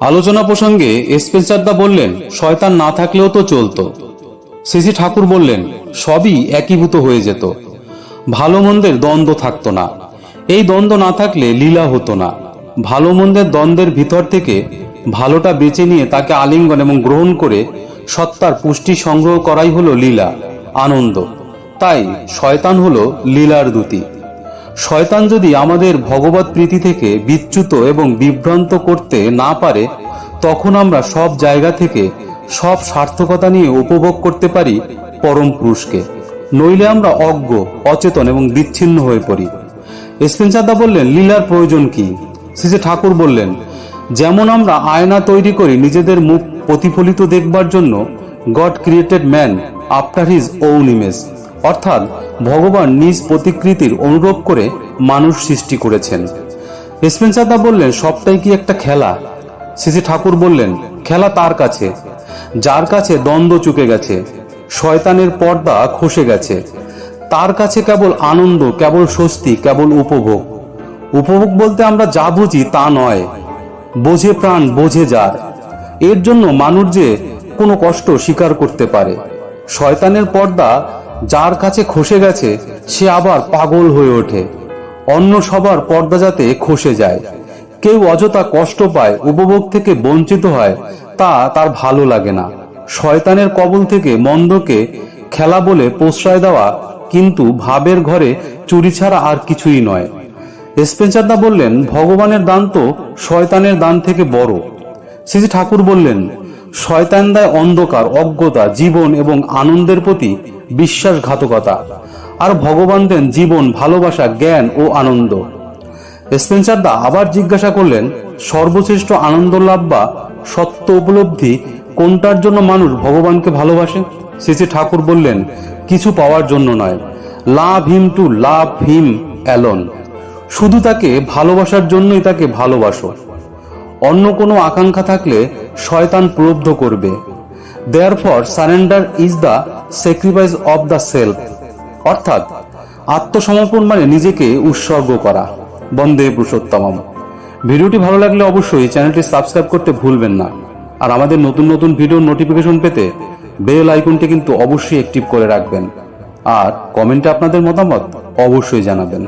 আলোচনা প্রসঙ্গে স্পেন্সারদা বললেন, শয়তান না থাকলেও তো চলতো। শ্রী ঠাকুর বললেন, সবই একীভূত হয়ে যেত, ভালো মন্দের দ্বন্দ্ব থাকতো না। এই দ্বন্দ্ব না থাকলে লীলা হতো না। ভালো মন্দের দ্বন্দ্বের ভিতর থেকে ভালোটা বেছে নিয়ে তাকে আলিঙ্গন এবং গ্রহণ করে সত্তার পুষ্টি সংগ্রহ করাই হলো লীলা, আনন্দ। তাই শয়তান হলো লীলার দূতী। শয়তান যদি আমাদের ভগবত প্রীতি থেকে বিচ্যুত এবং বিভ্রান্ত করতে না পারে, তখন আমরা সব জায়গা থেকে সব সার্থকতা নিয়ে উপভোগ করতে পারি পরম পুরুষকে। নইলে আমরা অজ্ঞ, অচেতন এবং বিচ্ছিন্ন হয়ে পড়ি। স্পেন্সারদা বললেন, লীলার প্রয়োজন কি? শ্রী ঠাকুর বললেন, যেমন আমরা আয়না তৈরি করি নিজেদের মুখ প্রতিফলিত দেখবার জন্য, god created man after his own image, অর্থাৎ ভগবান নিজ প্রতিকৃতির অনুরূপ করে মানুষ সৃষ্টি করেছেন। স্পেন্সারদা বললেন, সবটাই কি একটা খেলা? শ্রী ঠাকুর বললেন, খেলা তার কাছে যার কাছে দ্বন্দ্ব চুকে গেছে, শয়তানের পর্দা খসে গেছে। তার কাছে কেবল আনন্দ, কেবল স্বস্তি, কেবল উপভোগ। উপভোগ বলতে আমরা যা বুঝি তা নয়, বোঝে প্রাণ, বোঝে যার। এর জন্য মানুষ যে কোনো কষ্ট স্বীকার করতে পারে। শয়তানের পর্দা যার কাছে খসে গেছে, সে আবার পাগল হয়ে ওঠে অন্য সবার পর্দা যাতে খসে যায়। কেউ অযথা কষ্ট পায়, উপভোগ থেকে বঞ্চিত হয়, তা তার ভালো লাগে না। শয়তানের কবল থেকে মন্দকে খেলা বলে প্রশ্রয় দেওয়া কিন্তু ভাবের ঘরে চুরি ছাড়া আর কিছুই নয়। স্পেন্সারদা বললেন, ভগবানের দান তো শয়তানের দান থেকে বড়। শ্রী ঠাকুর বললেন, শয়তান দেয় অন্ধকার, অজ্ঞতা, জীবন এবং আনন্দের প্রতি বিশ্বাসঘাতকতা, আর ভগবান দেন জীবন, ভালোবাসা, জ্ঞান ও আনন্দ। স্পেন্সারদা আবার জিজ্ঞাসা করলেন, সর্বশ্রেষ্ঠ আনন্দ লাভ বা সত্য উপলব্ধি কোনটার জন্য মানুষ ভগবানকে ভালোবাসে? শ্রী ঠাকুর বললেন, কিছু পাওয়ার জন্য নয়, লাভ him to love him alone. শুধু তাকে ভালোবাসার জন্যই তাকে ভালোবাসো। অন্য কোনো আকাঙ্ক্ষা থাকলে শয়তান প্রলুব্ধ করবে। Therefore surrender is the sacrifice of the self, অর্থাৎ আত্মসমর্পণ মানে নিজেকে উৎসর্গ করা। বন্দে পুরুষোত্তমম। ভিডিওটি ভালো লাগলে অবশ্যই চ্যানেলটি সাবস্ক্রাইব করতে ভুলবেন না। আর আমাদের নতুন নতুন ভিডিও নোটিফিকেশন পেতে বেল আইকনটি কিন্তু অবশ্যই অ্যাক্টিভ করে রাখবেন। আর কমেন্টে আপনাদের মতামত অবশ্যই জানাবেন।